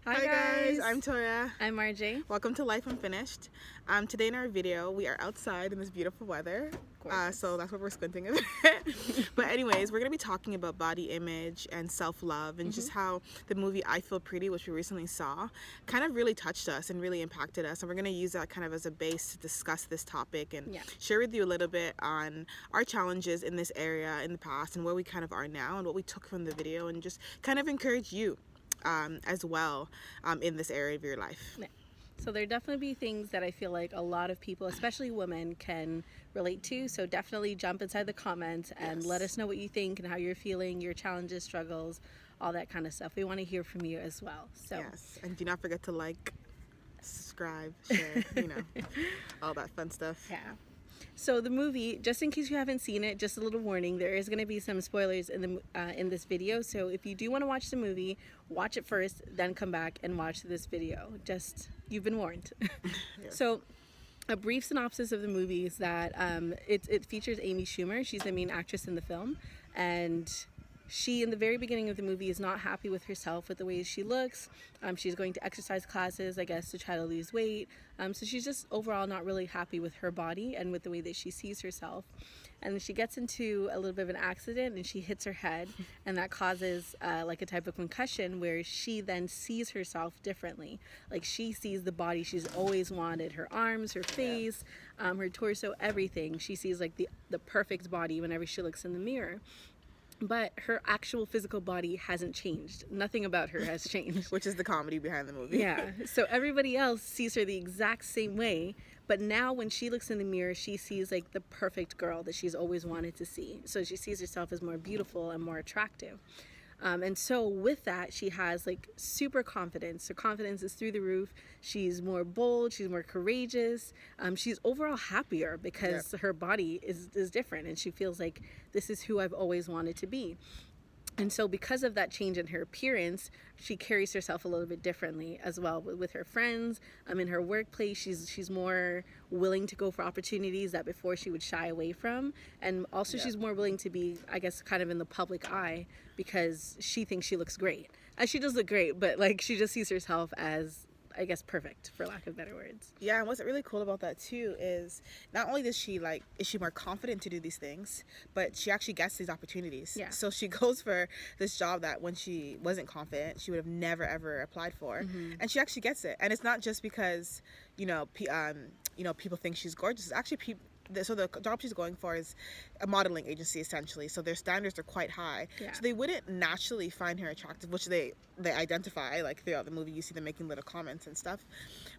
Hi guys, I'm Toya. I'm RJ. Welcome to Life Unfinished. Today in our video, we are outside in this beautiful weather. So that's what we're squinting a bit. But anyways, we're going to be talking about body image and self-love and just how the movie I Feel Pretty, which we recently saw, kind of really touched us and really impacted us. And we're going to use that kind of as a base to discuss this topic and share with you a little bit on our challenges in this area in the past and where we kind of are now and what we took from the video, and just kind of encourage you as well in this area of your life. Yeah. So there definitely be things that I feel like a lot of people, especially women, can relate to. So definitely jump inside the comments and let us know what you think and how you're feeling, your challenges, struggles, all that kind of stuff. We want to hear from you as well. So yes, and do not forget to like, subscribe, share, all that fun stuff. Yeah. So the movie, just in case you haven't seen it, just a little warning, there is going to be some spoilers in this video. So if you do want to watch the movie, watch it first, then come back and watch this video. Just, you've been warned. Yes. So a brief synopsis of the movie is that it features Amy Schumer. She's the main actress in the film, and she, in the very beginning of the movie, is not happy with herself, with the way she looks. She's going to exercise classes, I guess, to try to lose weight. So she's just overall not really happy with her body and with the way that she sees herself. And then she gets into a little bit of an accident and she hits her head, and that causes like a type of concussion where she then sees herself differently. Like, she sees the body she's always wanted, her arms, her face, her torso, everything. She sees like the perfect body whenever she looks in the mirror. But her actual physical body hasn't changed. Nothing about her has changed. Which is the comedy behind the movie. Yeah. So everybody else sees her the exact same way. But now when she looks in the mirror, she sees like the perfect girl that she's always wanted to see. So she sees herself as more beautiful and more attractive. And so with that, she has like super confidence. Her confidence is through the roof. She's more bold. She's more courageous. She's overall happier because her body is different, and she feels like this is who I've always wanted to be. And so because of that change in her appearance, she carries herself a little bit differently as well with her friends. In her workplace, she's more willing to go for opportunities that before she would shy away from. And also she's more willing to be, I guess, kind of in the public eye because she thinks she looks great. She does look great, but like she just sees herself as, I guess, perfect, for lack of better words. Yeah, and what's really cool about that too is not only is she more confident to do these things, but she actually gets these opportunities. Yeah. So she goes for this job that when she wasn't confident, she would have never ever applied for, and she actually gets it. And it's not just because people think she's gorgeous. It's actually so the job she's going for is a modeling agency essentially, so their standards are quite high. So they wouldn't naturally find her attractive, which they identify, like throughout the movie you see them making little comments and stuff,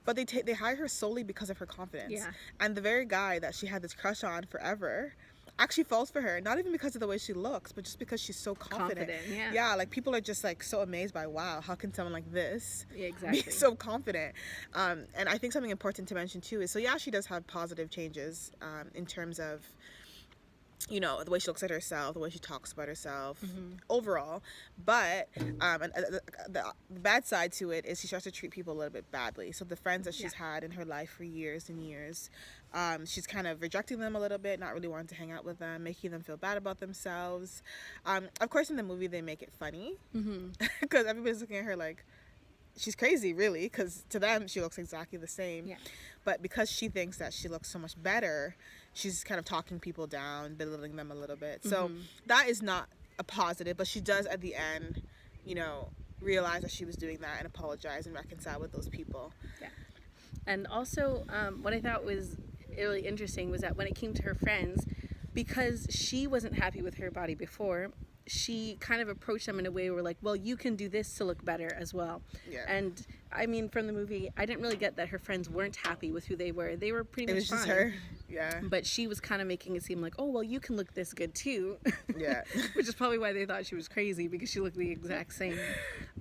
but they hire her solely because of her confidence. And the very guy that she had this crush on forever actually falls for her, not even because of the way she looks, but just because she's so confident. Yeah, like people are just like so amazed by, wow, how can someone like this be so confident? And I think something important to mention too is, so yeah, she does have positive changes in terms of the way she looks at herself, the way she talks about herself overall, but the bad side to it is she starts to treat people a little bit badly. So the friends that she's had in her life for years and years, she's kind of rejecting them a little bit, not really wanting to hang out with them, making them feel bad about themselves. Of course in the movie they make it funny because everybody's looking at her like she's crazy, really, because to them she looks exactly the same. But because she thinks that she looks so much better, she's kind of talking people down, belittling them a little bit. So that is not a positive, but she does at the end, realize that she was doing that and apologize and reconcile with those people. And also what I thought was really interesting was that when it came to her friends, because she wasn't happy with her body before, she kind of approached them in a way where like, well, you can do this to look better as well. And I mean, from the movie, I didn't really get that her friends weren't happy with who they were. They were pretty much fine. It was just her. But she was kind of making it seem like, oh, well, you can look this good too. Which is probably why they thought she was crazy, because she looked the exact same.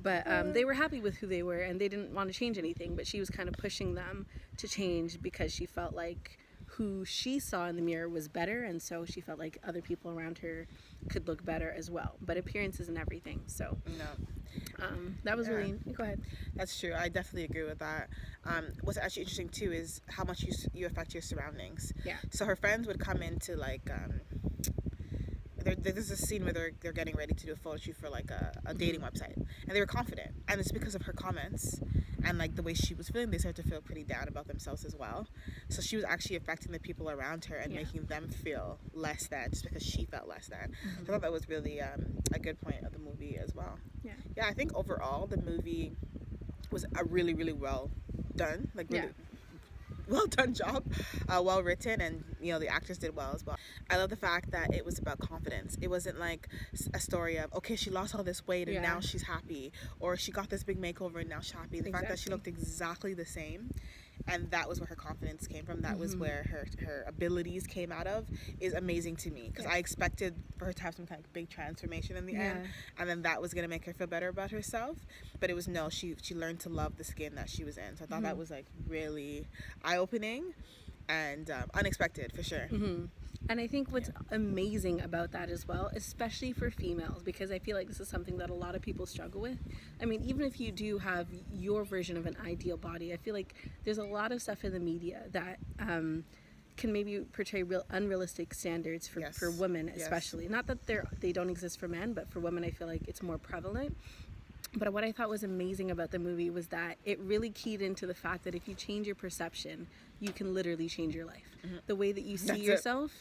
But they were happy with who they were and they didn't want to change anything. But she was kind of pushing them to change because she felt like who she saw in the mirror was better, and so she felt like other people around her could look better as well. But appearance isn't everything. So that was really, go ahead. That's true. I definitely agree with that. What's actually interesting too is how much you affect your surroundings. So her friends would come into like there's a scene where they're getting ready to do a photo shoot for like a dating website, and they were confident, and it's because of her comments and like the way she was feeling. They started to feel pretty down about themselves as well. So she was actually affecting the people around her and making them feel less than just because she felt less than. So I thought that was really a good point of the movie as well. Yeah, I think overall the movie was a really, really well done, like really well done job, well written, and the actors did well as well. I love the fact that it was about confidence. It wasn't like a story of, okay, she lost all this weight and now she's happy, or she got this big makeover and now she's happy. The fact that she looked exactly the same, and that was where her confidence came from, that was where her abilities came out of, is amazing to me, because I expected for her to have some kind of big transformation in the end, and then that was going to make her feel better about herself, but it was no, she learned to love the skin that she was in. So I thought that was like really eye-opening and unexpected for sure. And I think what's amazing about that as well, especially for females, because I feel like this is something that a lot of people struggle with. I mean, even if you do have your version of an ideal body, I feel like there's a lot of stuff in the media that can maybe portray unrealistic standards for women, especially. Not that they don't exist for men, but for women, I feel like it's more prevalent. But what I thought was amazing about the movie was that it really keyed into the fact that if you change your perception, you can literally change your life. The way that you see yourself,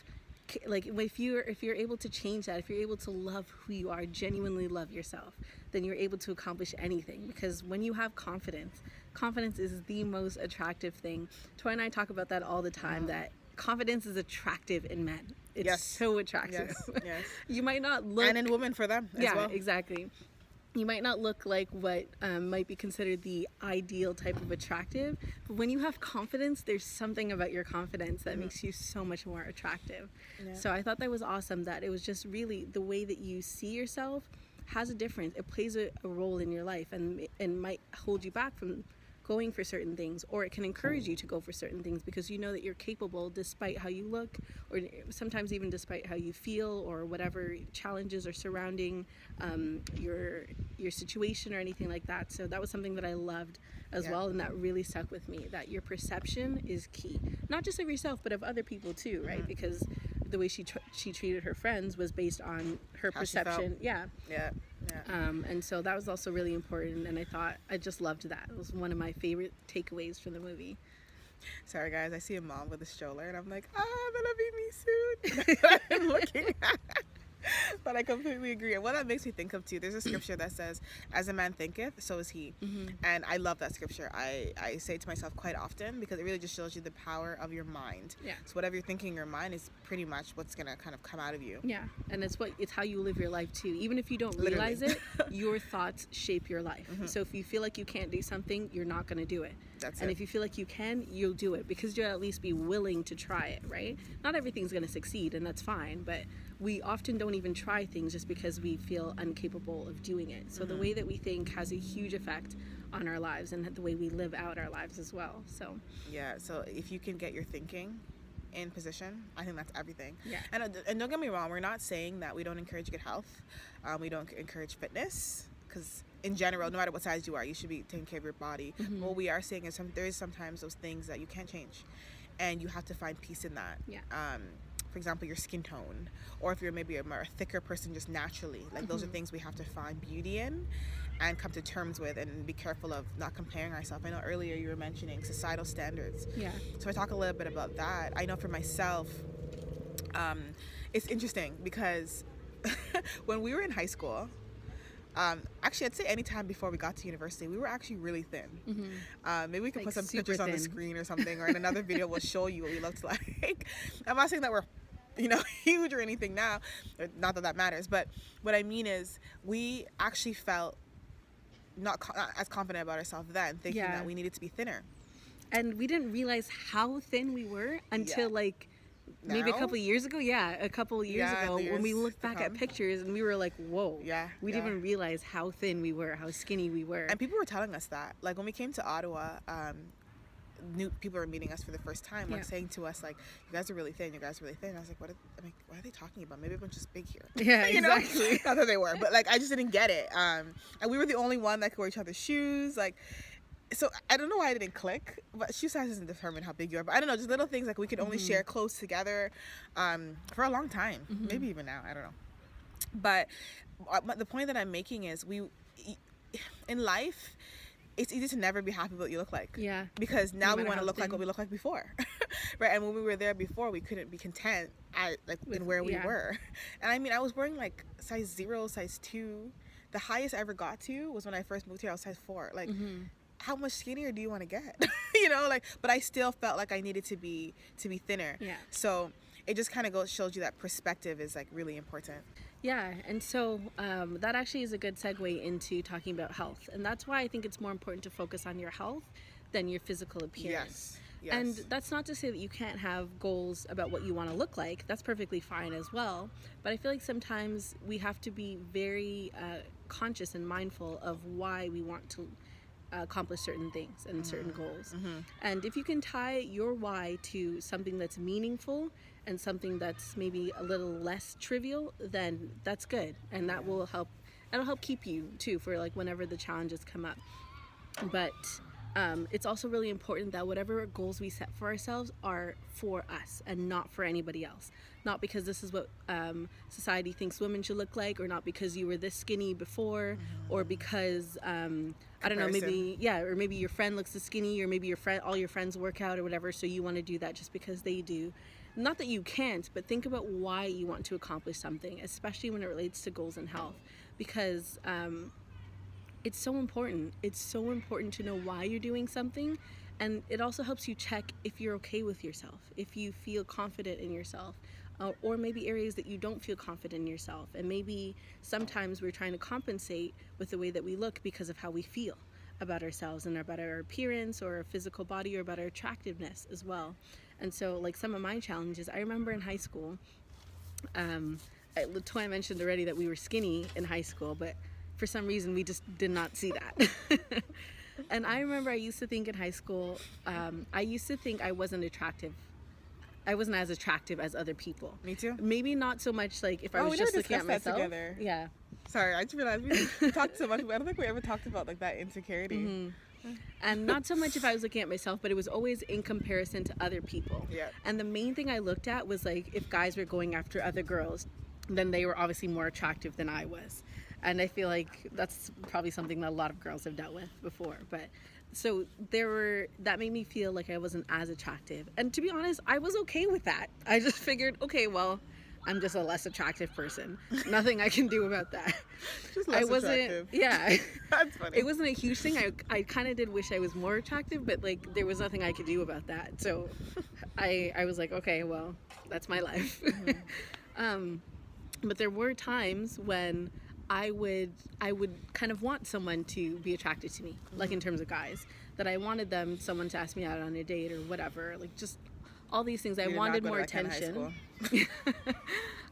like if you're able to change that, if you're able to love who you are, genuinely love yourself, then you're able to accomplish anything. Because when you have confidence is the most attractive thing. Toy and I talk about that all the time, that confidence is attractive in men. It's so attractive. Yes. You might not look, and in women for them as well. Exactly. You might not look like what might be considered the ideal type of attractive, but when you have confidence, there's something about your confidence that makes you so much more attractive. So I thought that was awesome, that it was just really the way that you see yourself has a difference. It plays a role in your life and might hold you back from going for certain things, or it can encourage you to go for certain things because you know that you're capable despite how you look, or sometimes even despite how you feel, or whatever challenges are surrounding your situation or anything like that. So that was something that I loved as well, and that really stuck with me, that your perception is key, not just of yourself but of other people too, right? Because the way she treated her friends was based on her How perception. Yeah. And so that was also really important, and I just loved that. It was one of my favorite takeaways from the movie. Sorry guys, I see a mom with a stroller and I'm like, that'll be me soon. I'm looking at. But I completely agree. And what that makes me think of too, there's a scripture that says, as a man thinketh, so is he. And I love that scripture. I say it to myself quite often because it really just shows you the power of your mind. So whatever you're thinking in your mind is pretty much what's going to kind of come out of you. And it's how you live your life too. Even if you don't realize it, your thoughts shape your life. So if you feel like you can't do something, you're not going to do it. And if you feel like you can, you'll do it because you'll at least be willing to try it, right? Not everything's going to succeed, and that's fine, but we often don't even try things just because we feel incapable of doing it. So the way that we think has a huge effect on our lives and the way we live out our lives as well. So so if you can get your thinking in position, I think that's everything. And don't get me wrong, we're not saying that we don't encourage good health, we don't encourage fitness, because in general, no matter what size you are, you should be taking care of your body. What we are saying is there is sometimes those things that you can't change, and you have to find peace in that. For example, your skin tone, or if you're maybe a more thicker person just naturally, like those are things we have to find beauty in and come to terms with, and be careful of not comparing ourselves. I know earlier you were mentioning societal standards. So I talk a little bit about that. I know for myself, it's interesting because when we were in high school, actually I'd say any time before we got to university, we were actually really thin. Maybe we could put some pictures on the screen or something, or in another video we'll show you what we looked like. I'm not saying that we're huge or anything now, not that that matters, but what I mean is we actually felt not as confident about ourselves then, thinking that we needed to be thinner, and we didn't realize how thin we were until maybe a couple years ago. When we looked back at pictures and we were like, whoa, we didn't even realize how thin we were, how skinny we were. And people were telling us that, like when we came to Ottawa, new people were meeting us for the first time, like saying to us, like, you guys are really thin, I was like, what are they talking about? Maybe everyone's just big here. Exactly. Not that they were, but like I just didn't get it. And we were the only one that could wear each other's shoes, like. So I don't know why I didn't click, but shoe size doesn't determine how big you are. But I don't know, just little things like we could only share clothes together for a long time, maybe even now. I don't know. But the point that I'm making is in life, it's easy to never be happy with what you look like. Yeah. Because now No we matter want to how look like thin. what we looked like before. Right? And when we were there before, we couldn't be content in where we yeah. were. And I mean, I was wearing like size 0, size 2. The highest I ever got to was when I first moved here, I was size 4. Like, how much skinnier do you want to get? You know, like, but I still felt like I needed to be thinner. Yeah. So it just kind of shows you that perspective is like really important. Yeah, and so that actually is a good segue into talking about health. And that's why I think it's more important to focus on your health than your physical appearance. Yes. And that's not to say that you can't have goals about what you want to look like. That's perfectly fine as well. But I feel like sometimes we have to be very conscious and mindful of why we want to accomplish certain things and certain goals. And if you can tie your why to something that's meaningful and something that's maybe a little less trivial, then that's good. And that will help. That'll help keep you too for like whenever the challenges come up. But it's also really important that whatever goals we set for ourselves are for us and not for anybody else. Not because this is what society thinks women should look like, or not because you were this skinny before, or because I don't know, or maybe your friend looks this skinny, or maybe all your friends work out or whatever, so you want to do that just because they do. Not that you can't, but think about why you want to accomplish something, especially when it relates to goals and health, because it's so important. It's so important to know why you're doing something, and it also helps you check if you're okay with yourself, if you feel confident in yourself, or maybe areas that you don't feel confident in yourself. And maybe sometimes we're trying to compensate with the way that we look because of how we feel about ourselves and about our appearance or our physical body or about our attractiveness as well. And so like some of my challenges, I remember in high school, Latoya mentioned already that we were skinny in high school, but for some reason we just did not see that. And I remember I used to think in high school, I wasn't attractive. I wasn't as attractive as other people. Me too. Maybe not so much like if I was we just never looking at discussed that myself. together. Yeah. Sorry, I just realized we talked so much, but I don't think we ever talked about like that insecurity. And not so much if I was looking at myself, but it was always in comparison to other people. Yeah. And the main thing I looked at was like if guys were going after other girls, then they were obviously more attractive than I was. And I feel like that's probably something that a lot of girls have dealt with before. But so that made me feel like I wasn't as attractive. And to be honest, I was okay with that. I just figured, okay, well, I'm just a less attractive person. Nothing I can do about that. Just less attractive. Yeah. That's funny. It wasn't a huge thing. I kind of did wish I was more attractive, but like there was nothing I could do about that. So I was like, okay, well, that's my life. But there were times when I would kind of want someone to be attracted to me, like in terms of guys, that I wanted someone to ask me out on a date or whatever, like just all these things. I wanted more attention.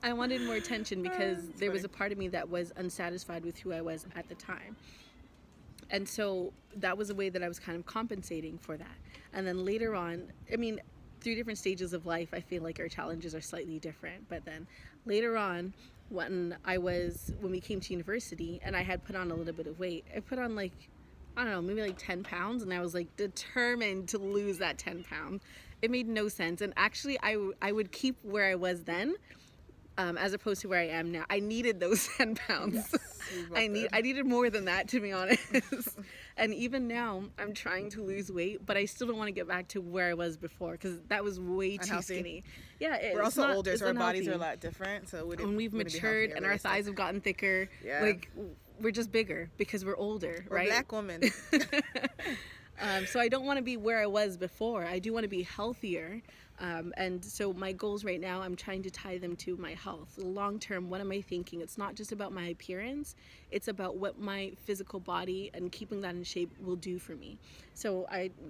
I wanted more attention because there was a part of me that was unsatisfied with who I was at the time. And so that was a way that I was kind of compensating for that. And then later on, I mean, through different stages of life, I feel like our challenges are slightly different. But then later on, when we came to university and I had put on a little bit of weight, I put on like, I don't know, maybe like 10 pounds, and I was like determined to lose that 10 pounds. It made no sense. And actually I would keep where I was then, as opposed to where I am now. I needed those 10 pounds. Yes, I needed more than that, to be honest. And even now I'm trying to lose weight, but I still don't want to get back to where I was before, because that was way too skinny. Yeah, we're also older, so our bodies are a lot different. So and we've matured, and our thighs have gotten thicker. Yeah. Like we're just bigger because we're older, we're right? Black women. So I don't want to be where I was before. I do want to be healthier. And so my goals right now, I'm trying to tie them to my health. Long term, what am I thinking? It's not just about my appearance. It's about what my physical body and keeping that in shape will do for me. So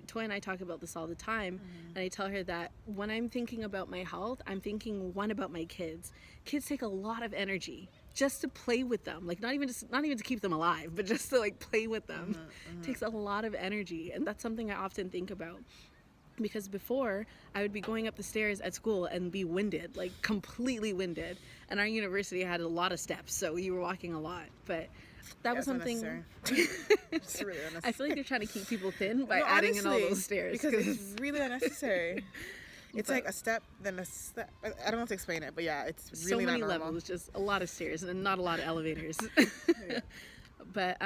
Toya and I talk about this all the time. And I tell her that when I'm thinking about my health, I'm thinking, one, about my kids. Kids take a lot of energy. Just to play with them, like not even to keep them alive, but just to like play with them, takes a lot of energy. And that's something I often think about, because before I would be going up the stairs at school and be winded, like completely winded. And our university had a lot of steps, so you were walking a lot. But that was something. It's really unnecessary. I feel like they're trying to keep people thin by adding in all those stairs, because it's really unnecessary. It's But like a step, then a step. I don't know how to explain it, but yeah, it's so really many not normal. levels, just a lot of stairs and not a lot of elevators. But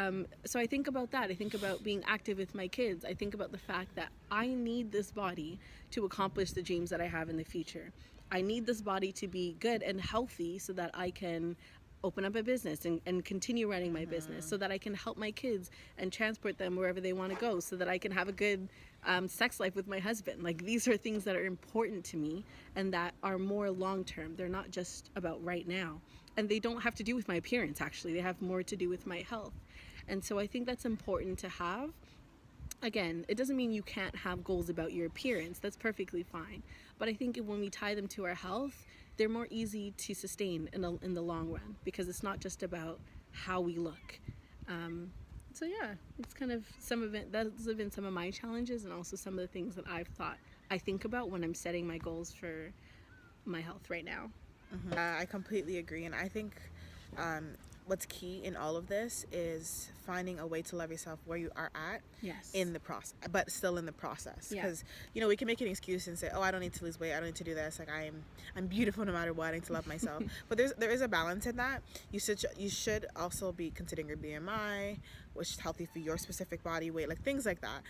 so I think about that. I think about being active with my kids. I think about the fact that I need this body to accomplish the dreams that I have in the future. I need this body to be good and healthy so that I can open up a business and continue running my business, so that I can help my kids and transport them wherever they want to go, so that I can have a good sex life with my husband. Like, these are things that are important to me and that are more long term. They're not just about right now. And they don't have to do with my appearance, actually. They have more to do with my health. And so I think that's important to have. Again, it doesn't mean you can't have goals about your appearance. That's perfectly fine. But I think when we tie them to our health, they're more easy to sustain in the long run, because it's not just about how we look. So yeah, it's kind of some of it. Those have been some of my challenges, and also some of the things that I think about when I'm setting my goals for my health right now. I completely agree, and I think what's key in all of this is finding a way to love yourself where you are at. Yes. In the process, but still in the process. Yeah. Because we can make an excuse and say, oh, I don't need to lose weight, I don't need to do this, like I'm beautiful no matter what, I need to love myself. But there is a balance in that. You should also be considering your BMI, which is healthy for your specific body weight, like things like that.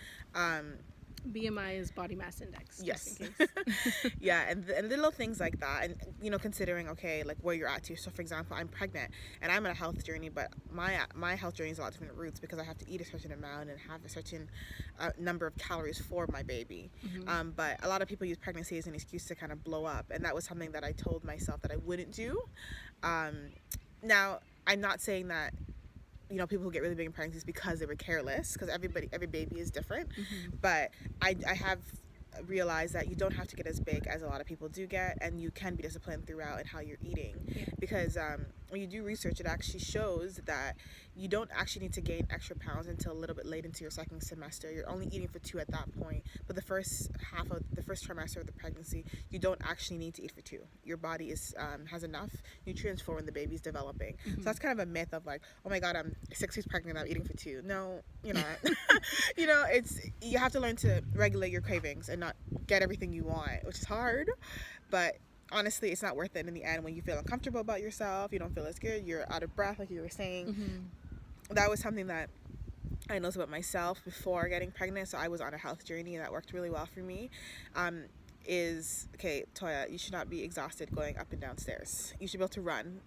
BMI is body mass index. Yes. Just in case. Yeah, and little things like that, and considering, okay, like where you're at too. So for example, I'm pregnant and I'm on a health journey, but my health journey is a lot different routes, because I have to eat a certain amount and have a certain number of calories for my baby. But a lot of people use pregnancy as an excuse to kind of blow up, and that was something that I told myself that I wouldn't do. Now, I'm not saying that people who get really big in pregnancies because they were careless, because every baby is different. But I have realized that you don't have to get as big as a lot of people do get, and you can be disciplined throughout in how you're eating. Because when you do research, it actually shows that you don't actually need to gain extra pounds until a little bit late into your second semester. You're only eating for 2 at that point, but the first trimester of the pregnancy, you don't actually need to eat for 2. Your body has enough nutrients for when the baby's developing. So that's kind of a myth of like, oh my god, I'm 6 weeks pregnant, I'm eating for 2. No, you're not. You have to learn to regulate your cravings and not get everything you want, which is hard, but honestly, it's not worth it in the end when you feel uncomfortable about yourself, you don't feel as good, you're out of breath, like you were saying. That was something that I noticed about myself before getting pregnant, so I was on a health journey, and that worked really well for me. Okay, Toya, you should not be exhausted going up and down stairs. You should be able to run.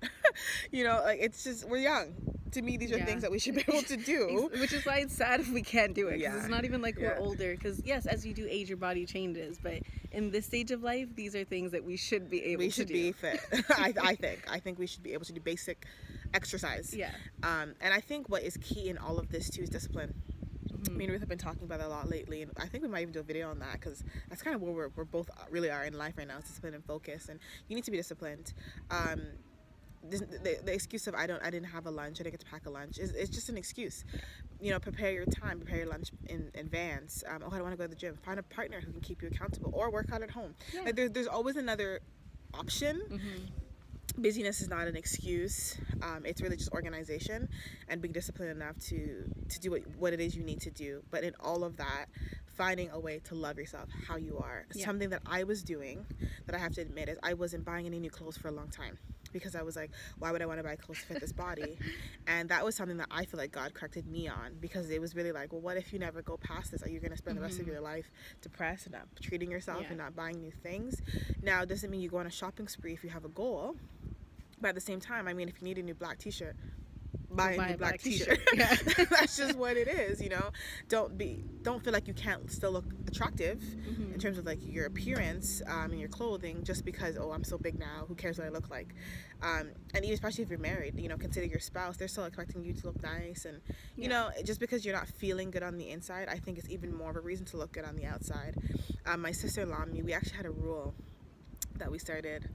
It's just, we're young. To me, these are things that we should be able to do. Which is why it's sad if we can't do it. Because it's not even like we're Yeah. older. Because yes, as you do age, your body changes. But in this stage of life, these are things that we should be able to do. We should be fit. I think we should be able to do basic exercise. Yeah. And I think what is key in all of this too is discipline. Me and Ruth have been talking about that a lot lately, and I think we might even do a video on that, because that's kind of where we're both really are in life right now, discipline and focus, and you need to be disciplined. The excuse of I didn't have a lunch, I didn't get to pack a lunch, it's just an excuse. Prepare your time, prepare your lunch in advance. I don't want to go to the gym. Find a partner who can keep you accountable, or work out at home. Yeah. Like there's always another option. Busyness is not an excuse. It's really just organization and being disciplined enough to do what it is you need to do. But in all of that, finding a way to love yourself how you are. Something that I was doing, that I have to admit, is I wasn't buying any new clothes for a long time, because I was like, why would I want to buy clothes to fit this body? And that was something that I feel like God corrected me on, because it was really like, well, what if you never go past this? Are you going to spend the rest of your life depressed and not treating yourself and not buying new things? Now, it doesn't mean you go on a shopping spree if you have a goal. But at the same time, I mean, if you need a new black t-shirt, buy a new black t-shirt. Yeah. That's just what it is, Don't feel like you can't still look attractive in terms of like your appearance and your clothing, just because, oh, I'm so big now, who cares what I look like? And even especially if you're married, consider your spouse, they're still expecting you to look nice, and just because you're not feeling good on the inside, I think it's even more of a reason to look good on the outside. My sister-in-law and me, we actually had a rule that we started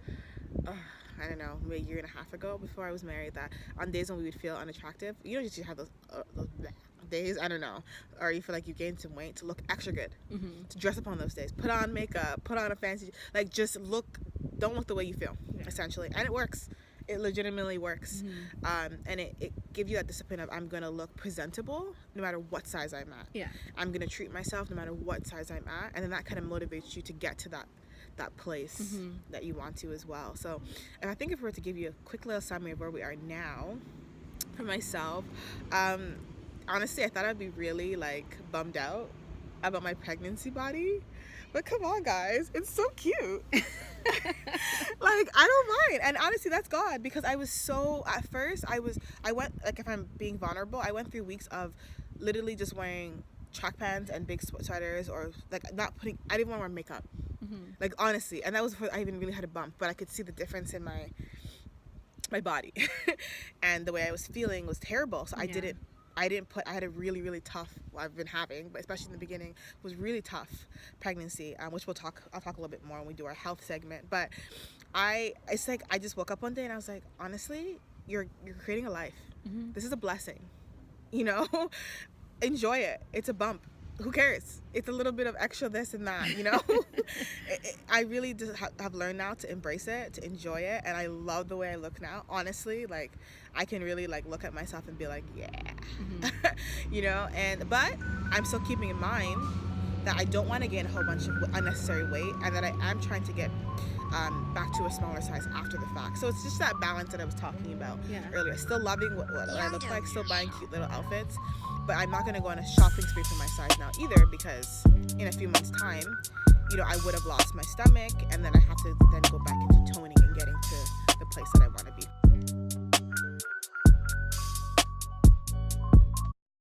I don't know, maybe a year and a half ago, before I was married, that on days when we would feel unattractive, just have those days, I don't know, or you feel like you gained some weight, to look extra good, to dress up on those days, put on makeup, put on a fancy, like just don't look the way you feel, essentially. And it works. It legitimately works. And it gives you that discipline of, I'm going to look presentable no matter what size I'm at. Yeah. I'm going to treat myself no matter what size I'm at. And then that kind of motivates you to get to that that place that you want to as well. So, and I think if we were to give you a quick little summary of where we are now, for myself, honestly, I thought I'd be really like bummed out about my pregnancy body, but come on, guys, it's so cute. Like, I don't mind. And honestly, that's God, because I was so, at first I went, like, if I'm being vulnerable, I went through weeks of literally just wearing track pants and big sweaters, or like I didn't want to wear makeup, like, honestly. And that was before I even really had a bump, but I could see the difference in my body and the way I was feeling was terrible. So I had a really, really tough, I've been having, but especially in the beginning, was really tough pregnancy, which I'll talk a little bit more when we do our health segment. But it's like, I just woke up one day and I was like, honestly, you're creating a life. This is a blessing, you know. Enjoy it. It's a bump. Who cares? It's a little bit of extra this and that, you know. I really just have learned now to embrace it, to enjoy it, and I love the way I look now. Honestly, like, I can really like look at myself and be like, yeah, you know. But I'm still keeping in mind that I don't want to gain a whole bunch of unnecessary weight, and that I am trying to get back to a smaller size after the fact. So it's just that balance that I was talking about earlier. Still loving what I look like, still buying cute little outfits, but I'm not going to go on a shopping spree for my size now either, because in a few months' time, you know, I would have lost my stomach, and then I have to then go back into toning and getting to the place that I want to be.